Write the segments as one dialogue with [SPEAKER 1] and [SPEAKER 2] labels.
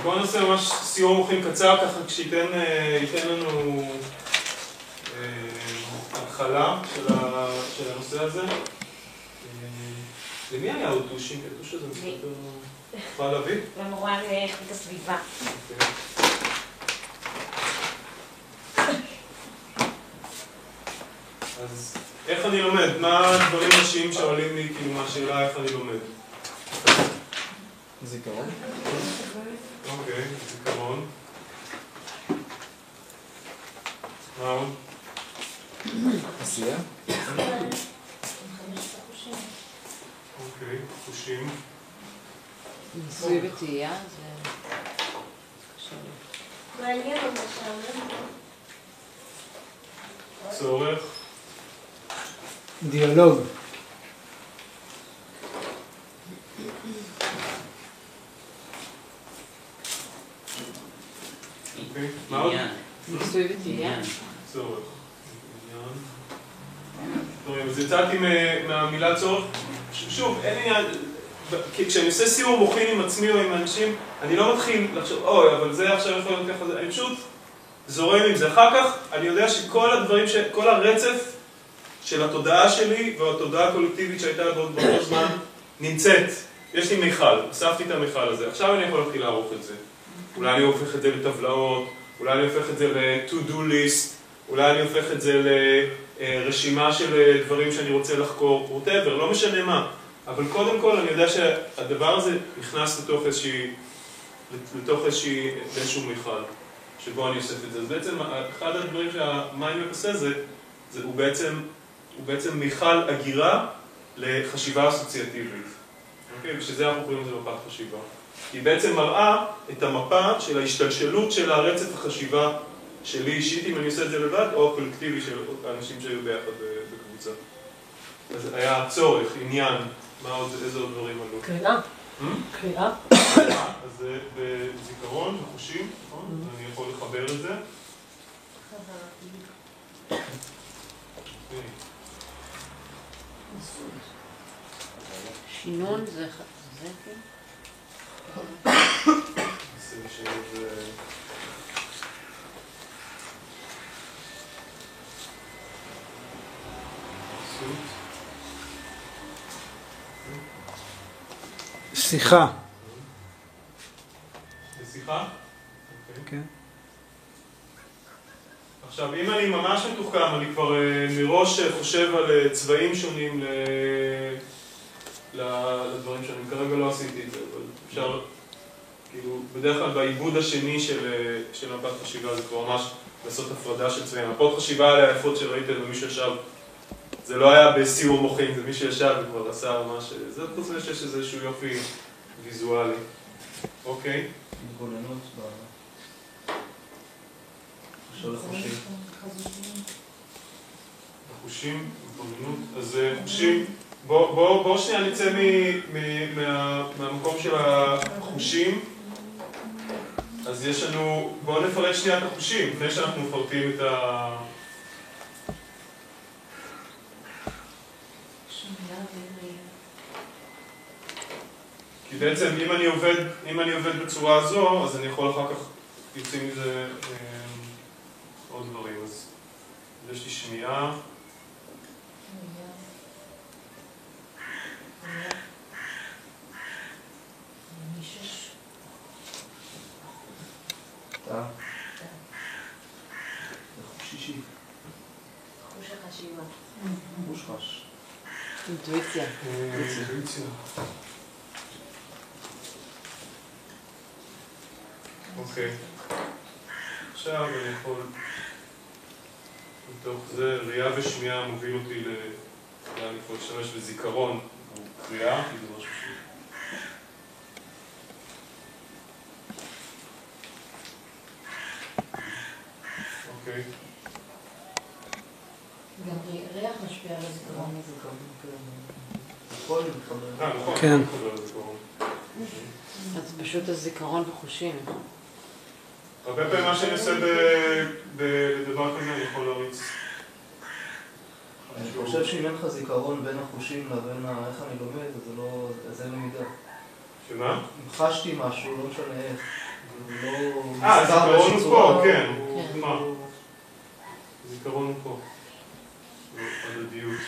[SPEAKER 1] בואו נעשה ממש סיור מוחין קצר, ככה שייתן לנו התחלה של הנושא הזה. למי היה עוד טושים? הטוש הזה מסתכל... יכולה להביא?
[SPEAKER 2] למורה לאיכות הסביבה.
[SPEAKER 1] אז איך אני לומד? מה הדברים ראשיים שעולים לי כאילו מהשאלה איך אני לומד?
[SPEAKER 3] זיכרון.
[SPEAKER 1] אוקיי, זיכרון. מה עוד?
[SPEAKER 3] עשייה.
[SPEAKER 1] אוקיי, חושים.
[SPEAKER 4] ניסוי וטעייה זה קשה לי.
[SPEAKER 2] מעניין מה שם.
[SPEAKER 1] צורך.
[SPEAKER 3] דיאלוג.
[SPEAKER 1] אוקיי, מה עוד?
[SPEAKER 4] ניסוי וטעייה.
[SPEAKER 1] צורך. עניין. אז יצאתי מהמילה צורך. שוב, אין עניין, כשאני עושה סיור מוחין עם עצמי או עם אנשים, אני לא מתחיל לחשוב, אוי, אבל זה עכשיו יכול להיות ככה, אני פשוט זורם עם זה. אחר כך, אני יודע שכל הדברים, כל הרצף של התודעה שלי והתודעה הקולקטיבית שהייתה באותו זמן נמצאת. יש לי מיכל, אספתי את המיכל הזה. עכשיו אני יכול להתחיל לערוך את זה. אולי אני הופך את זה לטבלאות, אולי אני הופך את זה ל-to-do list, אולי אני הופך את זה לרשימה של דברים שאני רוצה לחקור, whatever, לא משנה מה. אבל קודם כל אני יודע שהדבר הזה נכנס לתוך איזשהו מיכל, שבו אני אוסף את זה. אז בעצם אחד הדברים שהמיינדמפ עושה הוא בעצם מיכל אגירה לחשיבה אסוציאטיבית. אוקיי? ושזה אנחנו קוראים לזה מפת חשיבה. היא בעצם מראה את המפה של ההשתלשלות של הרצף החשיבה שלי אישית, אם אני עושה את זה לבד, או קולקטיבי של האנשים שהיו ביחד בקבוצה. אז היה צורך, עניין, איזה עוד דברים עלו?
[SPEAKER 5] קריאה. קריאה.
[SPEAKER 1] אז בזיכרון, בחושים, אני יכול לחבר את זה.
[SPEAKER 4] שינון זה
[SPEAKER 3] שיחה.
[SPEAKER 1] בשיחה?
[SPEAKER 3] כן.
[SPEAKER 1] עכשיו, אם אני ממש מתוחכם, אני כבר מראש חושב על צבעים שונים לדברים שאני כרגע לא עשיתי את זה, אבל אפשר, כאילו, בדרך כלל בעיבוד השני של מפת חשיבה זה כבר ממש לעשות הפרדה של צבעים. מפות חשיבה האלה היפות שראיתם ומי שישב, זה לא היה בסיור מוחין, זה מי שישב וכבר עשה ממש, זה חוץ מזה שיש איזשהו יופי ויזואלי. אוקיי?
[SPEAKER 6] התגוננות של החושים.
[SPEAKER 1] החושים, התגוננות, אז חושים, בואו שנייה נצא מהמקום של החושים. אז יש לנו, בואו נפרט שנייה את החושים, לפני שאנחנו מפרטים את ה... כי בעצם אם אני עובד בצורה הזו, אז אני יכול אחר כך יוצאים מזה עוד דברים. אז יש לי שמיעה.
[SPEAKER 6] שישי.
[SPEAKER 2] חוש החשיבה.
[SPEAKER 6] חוש חש.
[SPEAKER 4] אינטואיציה.
[SPEAKER 1] אינטואיציה. אוקיי. עכשיו אני יכול, מתוך זה, ראייה ושמיעה מוביל אותי אני יכול להשתמש בזיכרון, הוא קריאה, כי זה משהו אוקיי.
[SPEAKER 5] גם ריח משפיע על הזיכרון.
[SPEAKER 6] נכון, מתחבר.
[SPEAKER 1] נכון,
[SPEAKER 3] כן.
[SPEAKER 1] מתחבר לזיכרון.
[SPEAKER 4] אז פשוט הזיכרון וחושים.
[SPEAKER 1] הרבה פעמים מה שאני עושה בדבר כזה, אני יכול להריץ.
[SPEAKER 6] אני חושב שאם אין לך זיכרון בין החושים לבין איך אני לומד, אז זה אין למידה.
[SPEAKER 1] שמה?
[SPEAKER 6] חשתי משהו, לא משנה איך.
[SPEAKER 1] זיכרון הוא פה, כן.
[SPEAKER 4] כן.
[SPEAKER 1] מה? זיכרון הוא פה. הדדיות.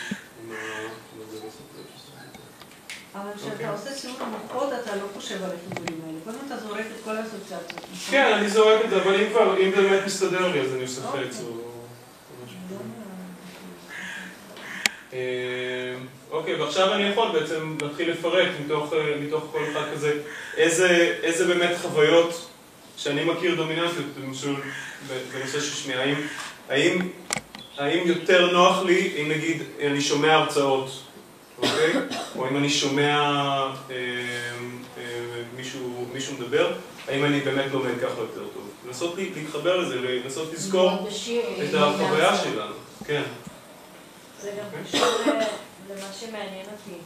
[SPEAKER 5] אבל כשאתה עושה סיור המוחות, אתה לא חושב על החיבורים האלה. קודם אתה זורק את כל האסוציאציות.
[SPEAKER 1] כן, אני זורק את זה, אבל אם באמת מסתדר לי, אז אני עושה חץ או משהו. אוקיי, ועכשיו אני יכול בעצם להתחיל לפרק מתוך כל אחד כזה איזה באמת חוויות שאני מכיר דומיננטיות, למשל בנושא של שמיעה. האם יותר נוח לי אם נגיד אני שומע הרצאות, אוקיי? או אם אני שומע מישהו מדבר, האם אני באמת לומד ככה יותר טוב? לנסות להתחבר לזה, לנסות לזכור את החוויה שלנו. כן.
[SPEAKER 2] זה גם קשור למה שמעניין אותי.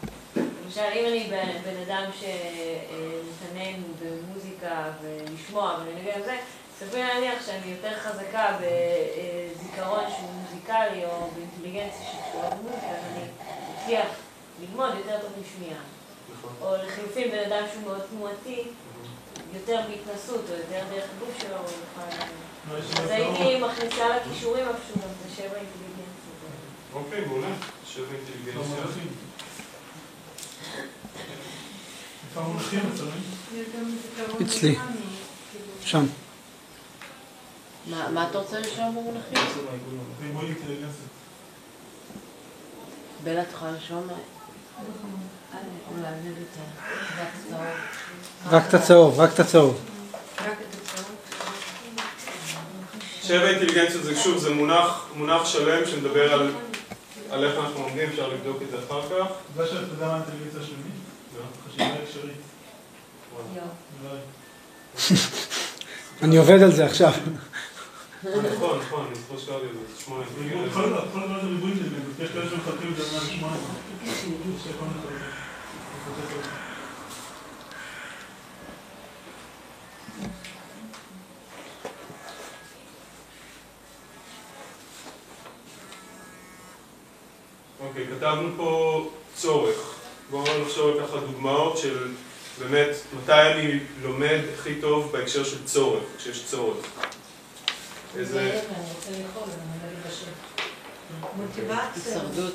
[SPEAKER 2] למשל, אם אני בן אדם שמתעניין במוזיקה ולשמוע ולנגן על זה, סביר להניח שאני יותר חזקה בזיכרון שהוא מוזיקלי או באינטליגנציה שקשורה במוזיקה, אז אני אצליח ללמוד יותר טוב משמיעה. או לחילופין בן אדם שהוא מאוד תנועתי, יותר בהתנסות או יותר דרך גוף שלו, אז הייתי מכניסה לכישורים איפשהו גם את השבע אינטליגנציה.
[SPEAKER 1] אוקיי, מעולה. שבע אינטליגנציה.
[SPEAKER 6] איפה המונחים אצלנו?
[SPEAKER 3] אצלי. שם.
[SPEAKER 4] מה אתה רוצה לשאול במונחים?
[SPEAKER 6] ריבוי אינטליגנציה.
[SPEAKER 4] בלה תוכל לשאול מה? אולי נגיד את
[SPEAKER 3] רק את הצהוב, רק את הצהוב.
[SPEAKER 1] שבע אינטליגנציות זה שוב, זה מונח שלם שמדבר על איך אנחנו לומדים, אפשר לבדוק את זה אחר כך.
[SPEAKER 6] זה שאתה יודע מה האינטליגנציה של מי? חשיבה אפשרית.
[SPEAKER 3] אני עובד על זה עכשיו.
[SPEAKER 1] נכון, אני זוכר שקראתי את זה, 8 אינטליגנציות.
[SPEAKER 6] כל דבר זה ריבוי אינטליגנציות, יש כאלה שמחלקים את זה 108.
[SPEAKER 1] אוקיי, כתבנו פה צורך. בואו נחשוב על ככה דוגמאות של באמת מתי אני לומד הכי טוב בהקשר של צורך, כשיש צורך. איזה...
[SPEAKER 5] אני רוצה לאכול, אני אומר לי בשם. מוטיבציה.
[SPEAKER 4] הישרדות.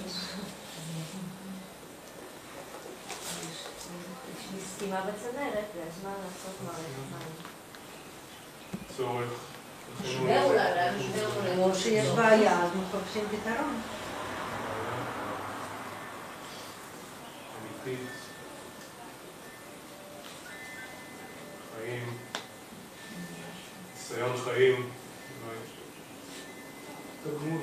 [SPEAKER 2] יש לי סתימה בצנרת, ויש מה לעשות מערכת מים.
[SPEAKER 1] צורך.
[SPEAKER 5] משבר אולי, או שיש בעיה, אז מחפשים פתרון.
[SPEAKER 1] אמיתית. חיים. ניסיון חיים.
[SPEAKER 6] תגמול.